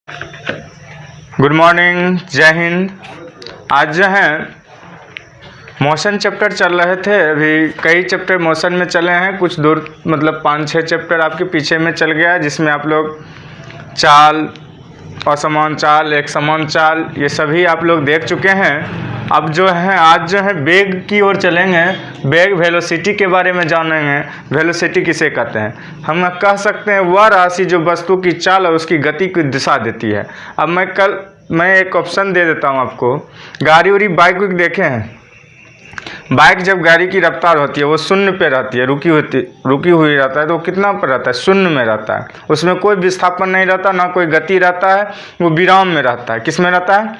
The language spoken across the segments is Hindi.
गुड मॉर्निंग, जय हिंद। आज जो है मोशन चैप्टर चल रहे थे। अभी कई चैप्टर मोशन में चले हैं, कुछ दूर मतलब 5-6 चैप्टर आपके पीछे में चल गया है, जिसमें आप लोग चाल, असमान चाल, एक समान चाल, ये सभी आप लोग देख चुके हैं। अब जो है आज जो है वेग की ओर चलेंगे। वेग वेलोसिटी के बारे में जानेंगे। वेलोसिटी किसे कहते हैं? हम कह सकते हैं वह राशि जो वस्तु की चाल और उसकी गति की दिशा देती है। अब मैं एक ऑप्शन दे देता हूं आपको। गाड़ी उड़ी बाइक उइक देखे हैं? बाइक जब गाड़ी की रफ्तार होती है वो शून्य पे रहती है, रुकी हुई रहता है, तो वो कितना पर रहता है? शून्य में रहता है। उसमें कोई विस्थापन नहीं रहता, ना कोई गति रहता है, वो विराम में रहता है। किस में रहता है?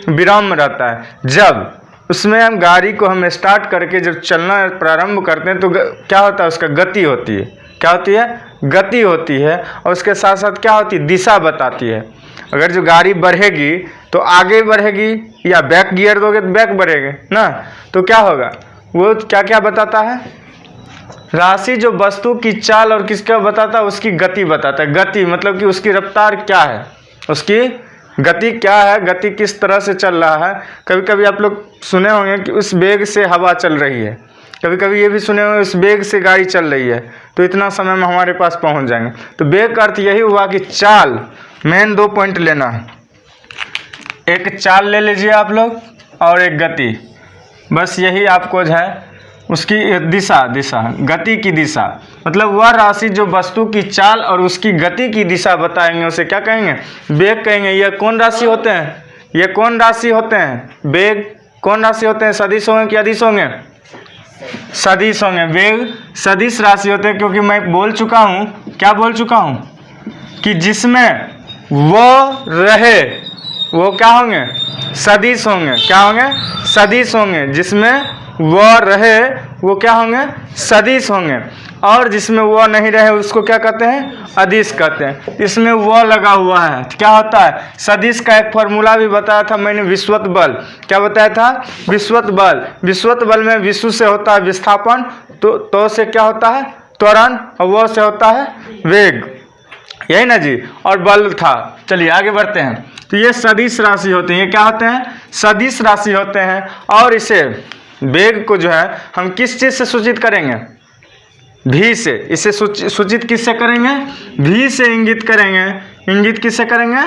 विराम में रहता है। जब उसमें हम गाड़ी को स्टार्ट करके जब चलना प्रारंभ करते हैं तो क्या होता है? उसका गति होती है। क्या होती है? गति होती है। और उसके साथ साथ क्या होती है? दिशा बताती है। अगर जो गाड़ी बढ़ेगी तो आगे बढ़ेगी, या बैक गियर दोगे तो बैक बढ़ेगी ना, तो क्या होगा? वो क्या क्या बताता है? राशि जो वस्तु की चाल और किसका बताता है? उसकी गति बताता है। गति मतलब कि उसकी रफ्तार क्या है, उसकी गति क्या है, गति किस तरह से चल रहा है। कभी कभी आप लोग सुने होंगे कि उस वेग से हवा चल रही है, कभी कभी ये भी सुने होंगे उस वेग से गाड़ी चल रही है, तो इतना समय में हमारे पास पहुंच जाएंगे। तो वेग का अर्थ यही हुआ कि चाल, मेन 2 पॉइंट लेना है। एक चाल ले लीजिए आप लोग और एक गति। बस यही आपको जो है उसकी दिशा गति की दिशा, मतलब वह राशि जो वस्तु की चाल और उसकी गति की दिशा बताएंगे, उसे क्या कहेंगे? वेग कहेंगे। ये कौन राशि होते हैं? ये कौन राशि होते हैं? वेग कौन राशि होते हैं? सदिश होंगे कि अदिश होंगे? सदिश होंगे। वेग सदिश राशि होते हैं, क्योंकि मैं बोल चुका हूँ, क्या बोल चुका हूँ कि जिसमें वो रहे वो क्या होंगे? सदिश होंगे। क्या होंगे? सदिश होंगे। जिसमें वह रहे वो क्या होंगे? सदिश होंगे। और जिसमें वह नहीं रहे उसको क्या कहते हैं? अदिश कहते हैं। इसमें वह लगा हुआ है, क्या होता है? सदिश का एक फॉर्मूला भी बताया था मैंने, विस्वत बल। क्या बताया था? विस्वत बल। विस्वत बल में विश्व से होता है विस्थापन, तो से क्या होता है? त्वरण, और वह से होता है वेग। यही ना जी? और बल था। चलिए आगे बढ़ते हैं। तो ये सदिश राशि होते हैं। ये क्या होते हैं? सदिश राशि होते हैं। और इसे वेग को जो है हम किस चीज़ से सूचित करेंगे? भी से। इसे सूचित किससे करेंगे? भी से इंगित करेंगे। इंगित किससे करेंगे?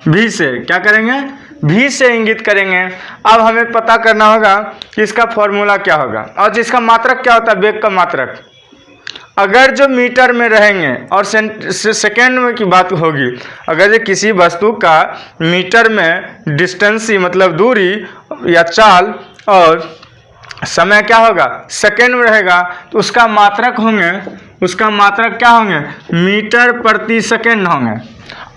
भी से। क्या करेंगे? भी से इंगित करेंगे। अब हमें पता करना होगा कि इसका फॉर्मूला क्या होगा और जिसका मात्रक क्या होता है? वेग का मात्रक। अगर जो मीटर में रहेंगे और सेकेंड में की बात होगी, अगर जो किसी वस्तु का मीटर में डिस्टेंस मतलब दूरी या चाल और समय क्या होगा? सेकेंड में रहेगा, तो उसका मात्रक होंगे, उसका मात्रक क्या होंगे? मीटर प्रति सेकेंड होंगे।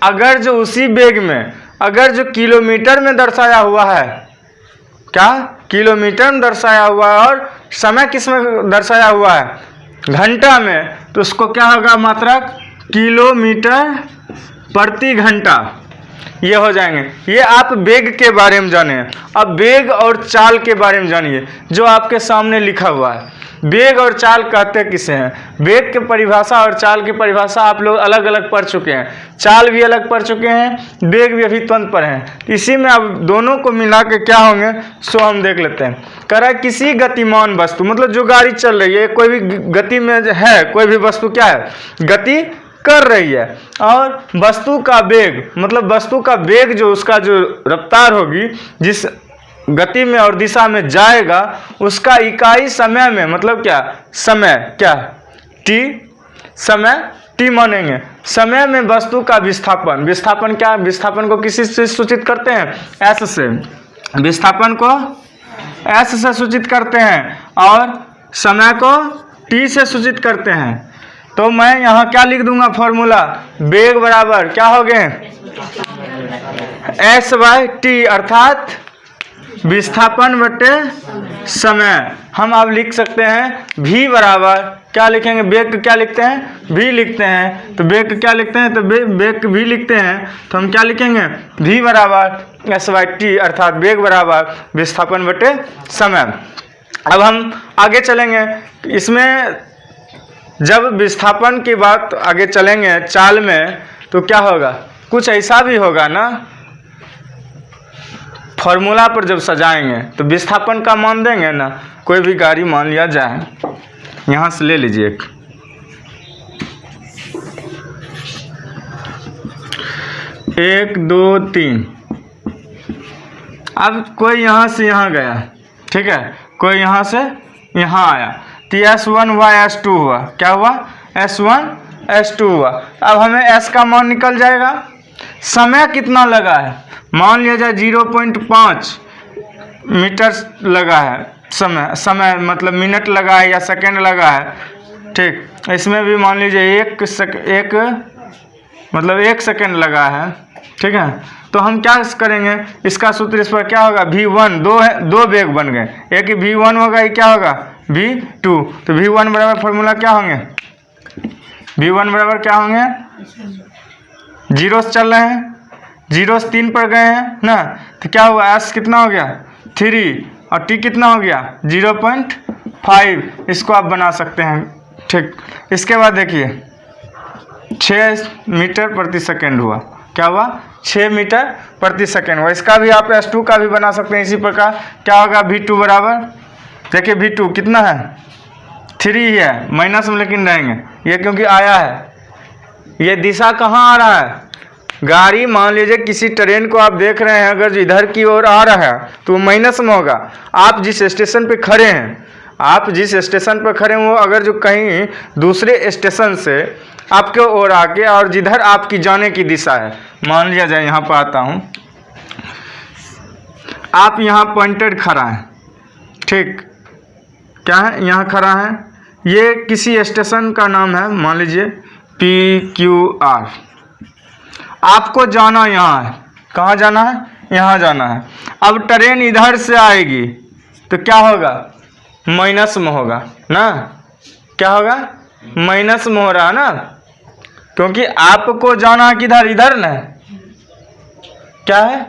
अगर जो उसी वेग में अगर जो किलोमीटर में दर्शाया हुआ है, क्या किलोमीटर में दर्शाया हुआ है और समय किस में दर्शाया हुआ है? घंटा में, तो उसको क्या होगा? मात्रक किलोमीटर प्रति घंटा। ये हो जाएंगे। ये आप वेग के बारे में जाने। अब वेग और चाल के बारे में जानिए, जो आपके सामने लिखा हुआ है। वेग और चाल कहते किसे हैं? वेग की परिभाषा और चाल की परिभाषा आप लोग अलग अलग पढ़ चुके हैं। चाल भी अलग पढ़ चुके हैं, वेग भी अभी तुरंत पढ़े हैं। इसी में अब दोनों को मिला के क्या होंगे सो हम देख लेते हैं। कह रहा है किसी गतिमान वस्तु, मतलब जो गाड़ी चल रही है, कोई भी गति में है, कोई भी वस्तु क्या है? गति कर रही है। और वस्तु का वेग, मतलब वस्तु का वेग जो उसका जो रफ्तार होगी, जिस गति में और दिशा में जाएगा, उसका इकाई समय में, मतलब क्या? समय क्या? टी। समय टी मानेंगे। समय में वस्तु का विस्थापन। विस्थापन क्या? विस्थापन को किसी से सूचित करते हैं? एस से। विस्थापन को एस से सूचित करते हैं और समय को टी से सूचित करते हैं। तो मैं यहाँ क्या लिख दूंगा? फॉर्मूला वेग बराबर क्या हो गए? S/T, अर्थात विस्थापन बटे समय। हम अब लिख सकते हैं v बराबर क्या लिखेंगे? वेग क्या लिखते हैं? v लिखते हैं। तो वेग क्या लिखते हैं? तो वेग v लिखते हैं, तो हम क्या लिखेंगे? v बराबर S/T, अर्थात वेग बराबर विस्थापन बटे समय। अब हम आगे चलेंगे। इसमें जब विस्थापन की बात आगे चलेंगे चाल में, तो क्या होगा? कुछ ऐसा भी होगा ना, फॉर्मूला पर जब सजाएंगे तो विस्थापन का मान देंगे ना। कोई भी गाड़ी मान लिया जाए, यहाँ से ले लीजिए एक, एक दो तीन, अब कोई यहाँ से यहाँ गया, ठीक है, कोई यहाँ से यहाँ आया, तो S1 हुआ S2 हुआ, क्या हुआ S1 S2 हुआ। अब हमें S का मान निकल जाएगा। समय कितना लगा है, मान लिया जाए 0.5 मीटर लगा है, समय मतलब मिनट लगा है या सेकंड लगा है, ठीक। इसमें भी मान लीजिए एक सेकंड लगा है, ठीक है। तो हम क्या करेंगे, इसका सूत्र इस पर क्या होगा, V1, दो वेग बन गए, एक V1 होगा, ये क्या होगा V2। तो V1 बराबर फॉर्मूला क्या होंगे, V1 बराबर क्या होंगे, जीरो से चल रहे हैं, 0 से 3 पर गए हैं ना, तो क्या हुआ S कितना हो गया 3 और T कितना हो गया 0.5। इसको आप बना सकते हैं, ठीक। इसके बाद देखिए 6 मीटर प्रति सेकेंड हुआ, क्या हुआ 6 मीटर प्रति सेकेंड हुआ। इसका भी आप S2 का भी बना सकते हैं इसी प्रकार। क्या होगा V2 बराबर, देखिए V2 कितना है 3 ही है, माइनस में लेकिन रहेंगे ये क्योंकि आया है। ये दिशा कहाँ आ रहा है, गाड़ी मान लीजिए किसी ट्रेन को आप देख रहे हैं, अगर इधर की ओर आ रहा है तो वो माइनस में होगा। आप जिस स्टेशन पे खड़े हैं, वो अगर जो कहीं दूसरे स्टेशन से आपके ओर आके और जिधर आपकी जाने की दिशा है, मान लिया जाए यहाँ पर आता हूँ, आप यहाँ पॉइंटेड खड़ा है, ठीक, क्या है यहाँ खड़ा है, ये किसी स्टेशन का नाम है, मान लीजिए PQR। आपको जाना यहाँ है, कहाँ जाना है, यहाँ जाना है। अब ट्रेन इधर से आएगी तो क्या होगा, माइनस में होगा ना, क्या होगा माइनस में हो रहा है ना, क्योंकि आपको जाना है किधर, इधर ना, क्या है,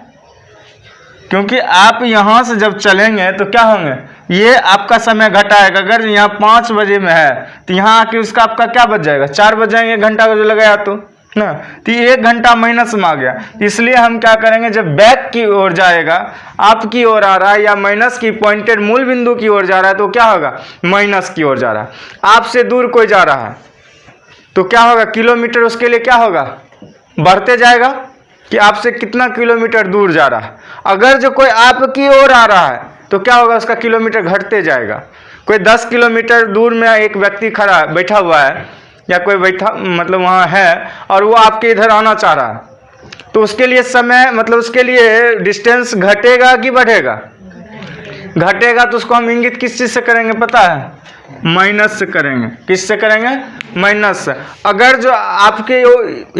क्योंकि आप यहाँ से जब चलेंगे तो क्या होंगे, ये आपका समय घटाएगा। अगर यहाँ 5 बजे में है तो यहाँ आके उसका आपका क्या बच जाएगा, 4 बज जाएंगे, 1 घंटा का जो लगाया तो ना, तो 1 घंटा माइनस में आ गया। इसलिए हम क्या करेंगे, जब बैक की ओर जाएगा, आपकी ओर आ रहा है या माइनस की पॉइंटेड मूल बिंदु की ओर जा रहा है, तो क्या होगा माइनस की ओर जा रहा है। आपसे दूर कोई जा रहा है तो क्या होगा, किलोमीटर उसके लिए क्या होगा, बढ़ते जाएगा कि आपसे कितना किलोमीटर दूर जा रहा है। अगर जो कोई आपकी ओर आ रहा है तो क्या होगा, उसका किलोमीटर घटते जाएगा। कोई 10 किलोमीटर दूर में एक व्यक्ति खड़ा बैठा हुआ है या कोई बैठा मतलब वहाँ है और वो आपके इधर आना चाह रहा है, तो उसके लिए समय मतलब उसके लिए डिस्टेंस घटेगा कि बढ़ेगा, घटेगा। तो उसको हम इंगित किस चीज़ से करेंगे पता है, माइनस से करेंगे। किस से करेंगे, माइनस से। अगर जो आपके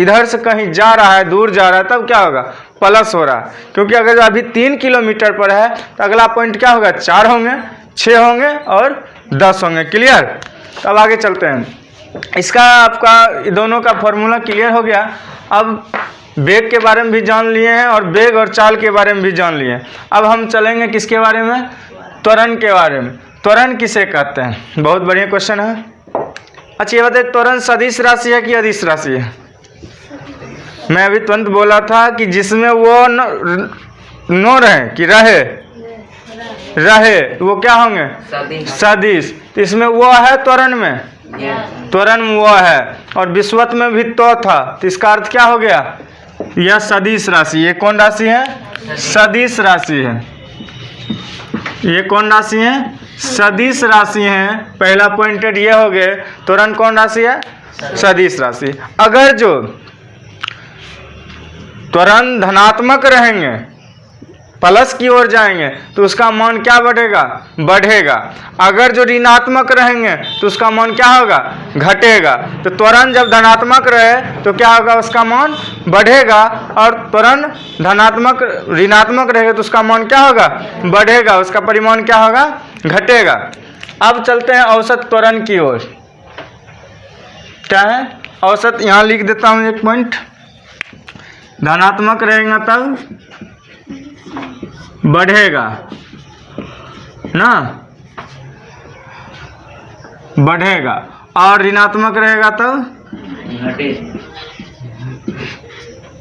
इधर से कहीं जा रहा है, दूर जा रहा है, तब क्या होगा, प्लस हो रहा है, क्योंकि अगर अभी 3 किलोमीटर पर है तो अगला पॉइंट क्या होगा, 4 होंगे, 6 होंगे और 10 होंगे। क्लियर। अब आगे चलते हैं। इसका आपका दोनों का फॉर्मूला क्लियर हो गया। अब वेग के बारे में भी जान लिए हैं और वेग और चाल के बारे में भी जान लिए हैं। अब हम चलेंगे किसके बारे में, त्वरण के बारे में। त्वरण किसे कहते हैं, बहुत बढ़िया क्वेश्चन है। अच्छा ये बताइए, त्वरण सदिश राशि है कि अदिश राशि है। मैं अभी तुरंत बोला था कि जिसमें वो नो रहे कि रहे वो क्या होंगे, सदिश। तो इसमें वो है त्वरण में, त्वरण वो है, और विश्वत में भी तो था, तो इसका अर्थ क्या हो गया, यह सदिश राशि। ये कौन राशि है, सदिश राशि है। ये कौन राशि है, सदिश राशि है। पहला पॉइंटेड ये हो गए, त्वरण कौन राशि है, सदिश राशि। अगर जो त्वरण धनात्मक रहेंगे, प्लस की ओर जाएंगे, तो उसका मान क्या बढ़ेगा, बढ़ेगा। अगर जो ऋणात्मक रहेंगे तो उसका मान क्या होगा, घटेगा। तो त्वरण जब धनात्मक रहे तो क्या होगा, उसका मान बढ़ेगा, और त्वरण धनात्मक ऋणात्मक रहेगा तो उसका मान क्या होगा, बढ़ेगा, उसका परिमाण क्या होगा, घटेगा। अब चलते हैं औसत त्वरण की ओर। क्या है औसत, यहाँ लिख देता हूँ एक पॉइंट। धनात्मक रहेगा तब बढ़ेगा ना, बढ़ेगा, और ऋणात्मक रहेगा तब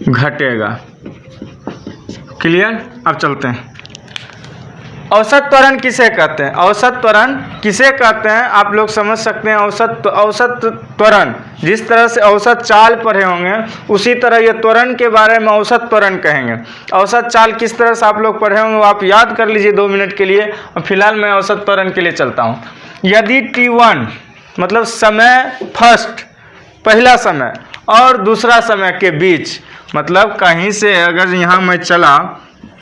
घटेगा। क्लियर। अब चलते हैं, औसत त्वरण किसे कहते हैं? औसत त्वरण किसे कहते हैं आप लोग समझ सकते हैं। औसत त्वरण, जिस तरह से औसत चाल पढ़े होंगे उसी तरह ये त्वरण के बारे में औसत त्वरण कहेंगे। औसत चाल किस तरह से आप लोग पढ़े होंगे वो आप याद कर लीजिए 2 मिनट के लिए, और फिलहाल मैं औसत त्वरण के लिए चलता हूँ। यदि t1 मतलब समय फर्स्ट, पहला समय, और दूसरा समय के बीच, मतलब कहीं से अगर यहाँ मैं चला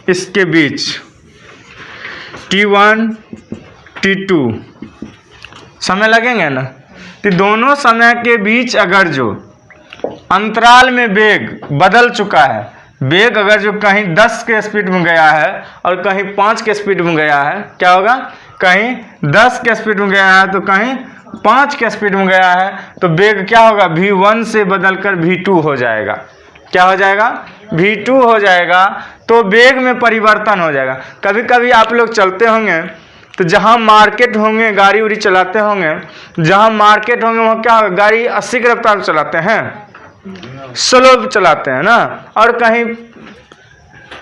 इसके बीच t1 t2 समय लगेंगे ना, तो दोनों समय के बीच अगर जो अंतराल में वेग बदल चुका है, वेग अगर जो कहीं 10 के स्पीड में गया है और कहीं 5 के स्पीड में गया है, क्या होगा? कहीं 10 के स्पीड में गया है तो कहीं 5 के स्पीड में गया है, तो वेग क्या होगा? v1 से बदलकर v2 हो जाएगा। क्या हो जाएगा? v2 हो जाएगा। तो वेग में परिवर्तन हो जाएगा। कभी कभी आप लोग चलते होंगे तो जहाँ मार्केट होंगे, गाड़ी उड़ी चलाते होंगे, जहाँ मार्केट होंगे वहाँ क्या होगा? गाड़ी 80 की रफ्तार चलाते हैं, स्लो चलाते हैं ना, और कहीं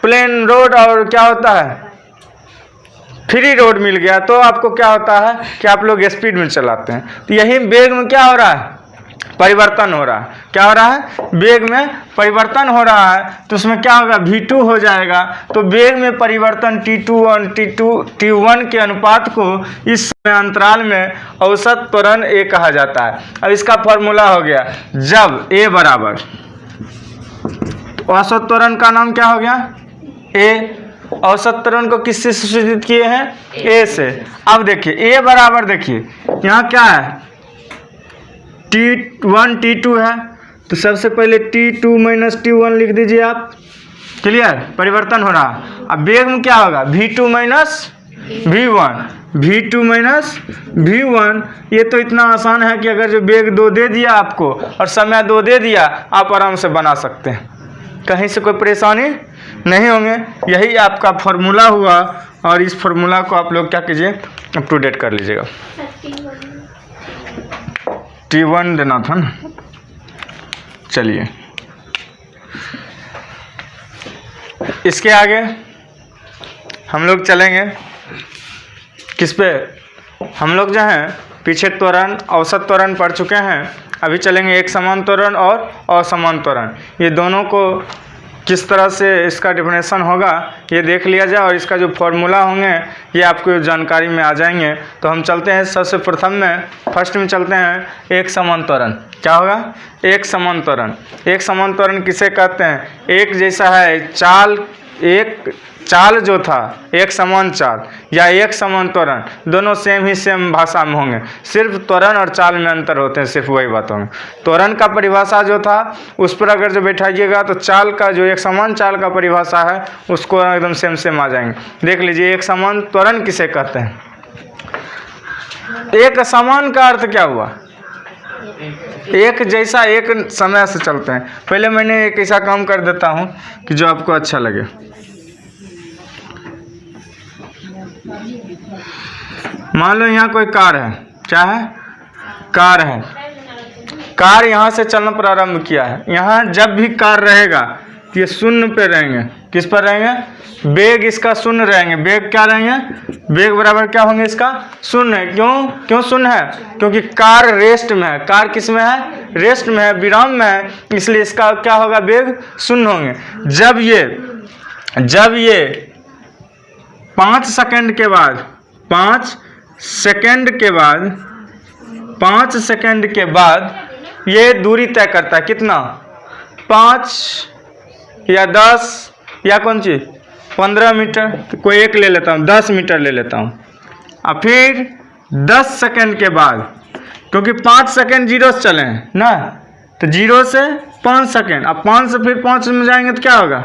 प्लेन रोड और क्या होता है, फ्री रोड मिल गया तो आपको क्या होता है कि आप लोग स्पीड में चलाते हैं। तो यही वेग में क्या हो रहा है? परिवर्तन हो रहा है। क्या हो रहा है? वेग में परिवर्तन हो रहा है। तो उसमें क्या होगा? v2 हो जाएगा। तो वेग में परिवर्तन t2 और t1 के अनुपात को इस समय अंतराल में औसत त्वरण a कहा जाता है। अब इसका फॉर्मूला हो गया, जब a बराबर, तो औसत त्वरण का नाम क्या हो गया? a। औसत त्वरण को किससे सूचित किए हैं? a से। अब देखिए a बराबर, देखिए यहाँ क्या है? t1 t2 है, तो सबसे पहले t2 माइनस t1 लिख दीजिए आप। क्लियर। परिवर्तन हो रहा। अब वेग में क्या होगा? v2 minus v1, v2 minus v1। ये तो इतना आसान है कि अगर जो वेग 2 दे दिया आपको और समय 2 दे दिया, आप आराम से बना सकते हैं, कहीं से कोई परेशानी नहीं होंगे। यही आपका फॉर्मूला हुआ, और इस फॉर्मूला को आप लोग क्या कीजिए? अप टू डेट कर लीजिएगा। t1 देना था ना। चलिए इसके आगे हम लोग चलेंगे किस पे? हम लोग जो हैं पीछे त्वरण, औसत त्वरण पढ़ चुके हैं। अभी चलेंगे एक समान त्वरण और असमान त्वरण। ये दोनों को किस तरह से इसका डिफिनेशन होगा ये देख लिया जाए, और इसका जो फॉर्मूला होंगे ये आपको जानकारी में आ जाएंगे। तो हम चलते हैं सबसे प्रथम में, फर्स्ट में चलते हैं एक समान त्वरण। क्या होगा? एक समान त्वरण। एक समान त्वरण किसे कहते हैं? एक जैसा है चाल, एक चाल जो था, एक समान चाल या एक समान त्वरण, दोनों सेम भाषा में होंगे। सिर्फ त्वरण और चाल में अंतर होते हैं, सिर्फ वही बात होंगे। त्वरण का परिभाषा जो था उस पर अगर जो बैठाइएगा तो चाल का जो एक समान चाल का परिभाषा है उसको एकदम सेम आ जाएंगे। देख लीजिए एक समान त्वरण किसे कहते हैं? एक समान का अर्थ क्या हुआ? एक जैसा, एक समय से चलते हैं। पहले मैंने एक ऐसा काम कर देता हूँ कि जो आपको अच्छा लगे। मान लो यहाँ कोई कार है, क्या है? कार है। कार यहाँ से चलना प्रारंभ किया है। यहाँ जब भी कार रहेगा तो ये शून्य पे रहेंगे। किस पर रहेंगे? वेग इसका शून्य रहेंगे। वेग क्या रहेंगे? वेग बराबर क्या होंगे इसका? शून्य। क्यों शून्य है? क्योंकि कार रेस्ट में है। कार किस में है? रेस्ट में है, विराम में है, इसलिए इसका क्या होगा? वेग शून्य होंगे। जब ये 5 सेकंड के बाद 5 सेकंड के बाद ये दूरी तय करता है। कितना? 5 या 10 या कौन सी 15 मीटर, तो कोई एक ले लेता हूँ, 10 मीटर ले लेता हूँ। और फिर 10 सेकंड के बाद, क्योंकि 5 सेकंड जीरो से चले हैं ना, तो 0 से 5 सेकंड, अब 5 से फिर 5 में जाएंगे तो क्या होगा?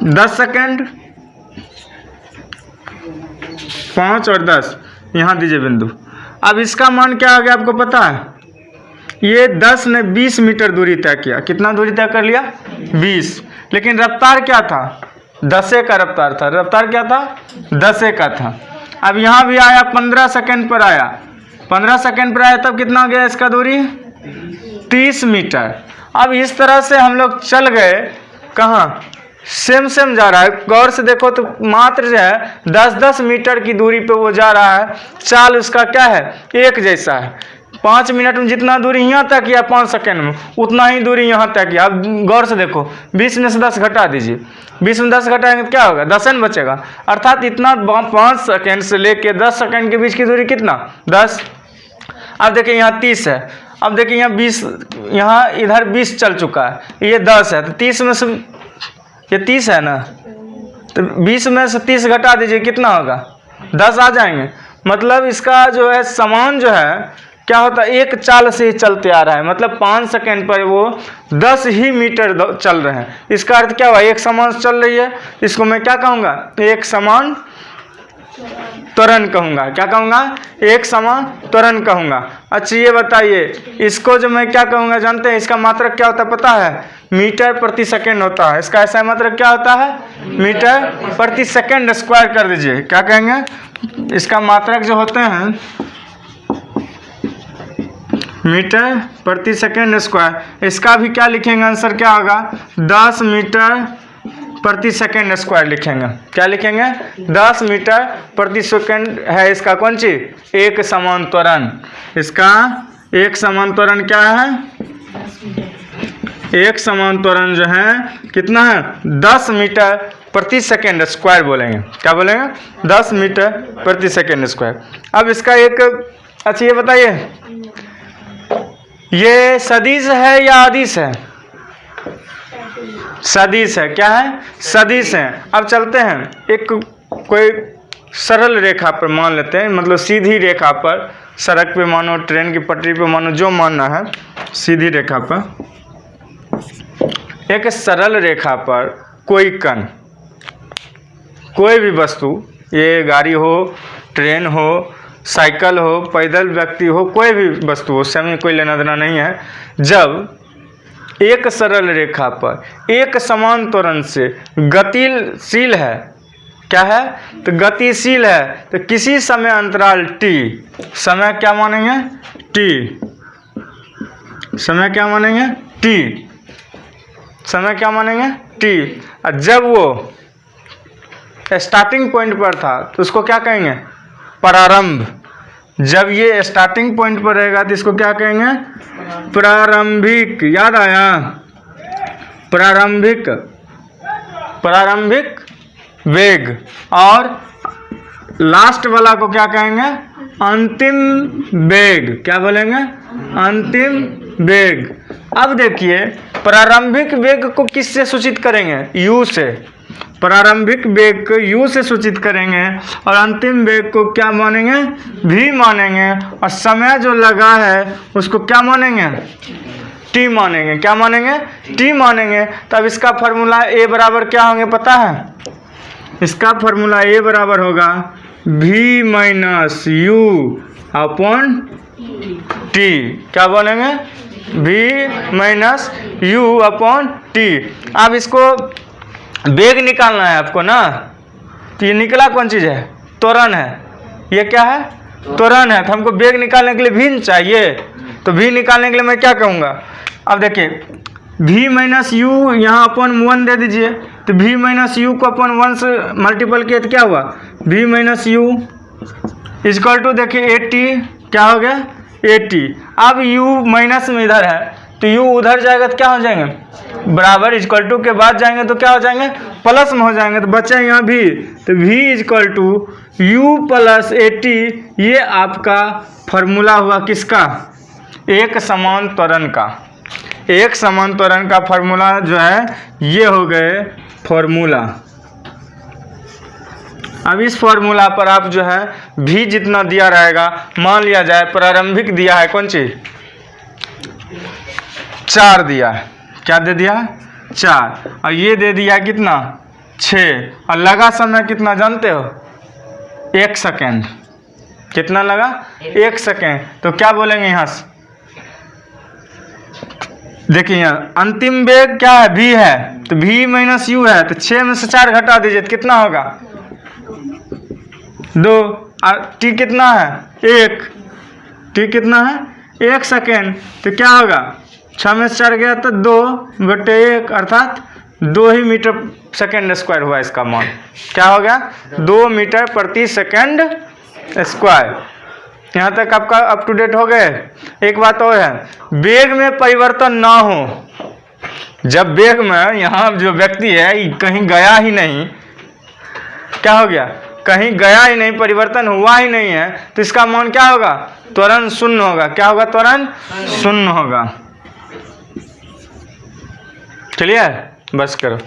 10 सेकंड, 5 और 10, यहाँ दीजिए बिंदु। अब इसका मान क्या हो गया आपको पता है? ये 10 ने 20 मीटर दूरी तय किया। कितना दूरी तय कर लिया? 20। लेकिन रफ्तार क्या था? 10 का रफ्तार था। रफ्तार क्या था? 10 का था। अब यहाँ भी आया 15 सेकंड पर आया। 15 सेकंड पर आया तब कितना हो गया इसका दूरी? 30 मीटर। अब इस तरह से हम लोग चल गए कहाँ सेम जा रहा है। गौर से देखो तो मात्र जो है 10-10 मीटर की दूरी पे वो जा रहा है। चाल उसका क्या है, एक जैसा है। 5 मिनट में जितना दूरी यहाँ तक या 5 सेकेंड में उतना ही दूरी यहाँ तक या। अब गौर से देखो 20 में से 10 घटा दीजिए, 20 में 10 घटाएंगे तो क्या होगा, 10 बचेगा। अर्थात इतना 5 सेकेंड से लेके 10 सेकेंड के बीच की दूरी कितना, 10। अब देखिए यहाँ 30 है, अब देखिए यहाँ 20, यहाँ इधर 20 चल चुका है, ये 10 है, तो 30 में से ये 30 है ना, तो 20 में से 30 घटा दीजिए, कितना होगा, 10 आ जाएंगे। मतलब इसका जो है समान जो है क्या होता है, एक चाल से ही चलते आ रहा है। मतलब 5 सेकेंड पर वो 10 ही मीटर चल रहे हैं। इसका अर्थ क्या हुआ, एक समान चल रही है। इसको मैं क्या कहूँगा, एक समान त्वरण कहूँगा। क्या कहूँगा, एक समान त्वरण कहूँगा। अच्छा ये बताइए, इसको जो मैं क्या कहूँगा जानते हैं, इसका मात्रक क्या होता है पता है, मीटर प्रति सेकेंड होता है। इसका ऐसा मात्रक क्या होता है, मीटर प्रति सेकेंड स्क्वायर कर दीजिए। क्या कहेंगे, इसका मात्रक जो होते हैं मीटर प्रति सेकेंड स्क्वायर। इसका भी क्या लिखेंगे, आंसर क्या होगा, 10 मीटर प्रति सेकेंड स्क्वायर लिखेंगे। क्या लिखेंगे, 10 मीटर प्रति सेकेंड है इसका कौन चीज, एक समान त्वरण। इसका एक समान त्वरण क्या है, एक समान त्वरण जो है कितना है, 10 मीटर प्रति सेकेंड स्क्वायर बोलेंगे। क्या बोलेंगे, 10 मीटर प्रति सेकेंड स्क्वायर। अब इसका एक, अच्छा ये बताइए, ये सदिश है या अदिश है, सदिश है। क्या है, सदिश है। अब चलते हैं एक कोई सरल रेखा पर मान लेते हैं, मतलब सीधी रेखा पर, सड़क पे मानो, ट्रेन की पटरी पे मानो, जो मानना है, सीधी रेखा पर, एक सरल रेखा पर कोई कण, कोई भी वस्तु, ये गाड़ी हो, ट्रेन हो, साइकिल हो, पैदल व्यक्ति हो, कोई भी वस्तु हो, उससे हमें कोई लेना देना नहीं है। जब एक सरल रेखा पर एक समान त्वरण से गतिशील है, क्या है, तो गतिशील है, तो किसी समय अंतराल t, समय क्या मानेंगे, t, समय क्या मानेंगे, t, समय क्या मानेंगे, t। और जब वो स्टार्टिंग पॉइंट पर था तो उसको क्या कहेंगे, प्रारंभ। जब ये स्टार्टिंग पॉइंट पर रहेगा तो इसको क्या कहेंगे, प्रारंभिक। याद आया, प्रारंभिक, प्रारंभिक वेग। और लास्ट वाला को क्या कहेंगे, अंतिम वेग। क्या बोलेंगे, अंतिम वेग। अब देखिए प्रारंभिक वेग को किससे सूचित करेंगे, u से। प्रारंभिक वेग को u से सूचित करेंगे और अंतिम वेग को क्या मानेंगे, v मानेंगे। और समय जो लगा है उसको क्या मानेंगे, t मानेंगे। क्या मानेंगे, t मानेंगे। तब इसका फॉर्मूला a बराबर क्या होंगे पता है, इसका फॉर्मूला a बराबर होगा v minus u upon t। क्या बोलेंगे, v minus u upon t। अब इसको वेग निकालना है आपको ना, तो ये निकला कौन चीज़ है, त्वरण है। ये क्या है, त्वरण है। तो हमको वेग निकालने के लिए v चाहिए, तो v निकालने के लिए मैं क्या कहूँगा, अब देखिए v माइनस यू यहाँ अपन 1 दे दीजिए, तो v माइनस यू को अपन 1 से मल्टीपल किया तो क्या हुआ, v minus u equal to देखिए 80, क्या हो गया 80। अब u माइनस में इधर है तो u उधर जाएगा तो क्या हो जाएंगे, बराबर इजकल टू के बाद जाएंगे तो क्या हो जाएंगे, प्लस में हो जाएंगे। तो बचा यहाँ v, तो v equal to u plus 80। ये आपका फॉर्मूला हुआ किसका, एक समान त्वरण का। एक समान त्वरण का फॉर्मूला जो है ये हो गए फॉर्मूला। अब इस फॉर्मूला पर आप जो है v जितना दिया रहेगा, मान लिया जाए प्रारंभिक दिया है कौन चीज, 4 दिया है। क्या दे दिया, 4। और ये दे दिया कितना, 6। और लगा समय कितना जानते हो, 1 सेकेंड। कितना लगा, 1 सेकेंड। तो क्या बोलेंगे यहाँ से, देखिए यहाँ अंतिम वेग क्या है, v है, तो v माइनस यू है, तो 6 में से 4 घटा दीजिए तो कितना होगा, 2। और t कितना है, 1। t कितना है, 1 सेकेंड। तो क्या होगा, 6 में से 4 गया तो 2/1 अर्थात 2 ही मीटर सेकेंड स्क्वायर हुआ इसका मान। क्या हो गया? 2 मीटर प्रति सेकेंड स्क्वायर। यहाँ तक आपका अप टू डेट हो गए। एक बात और है, वेग में परिवर्तन ना हो। जब वेग में यहाँ जो व्यक्ति है कहीं गया ही नहीं, क्या हो गया? कहीं गया ही नहीं, परिवर्तन हुआ ही नहीं है, तो इसका मान क्या होगा? त्वरण शून्य होगा। क्या होगा? त्वरण शून्य होगा। चलिए बस करो।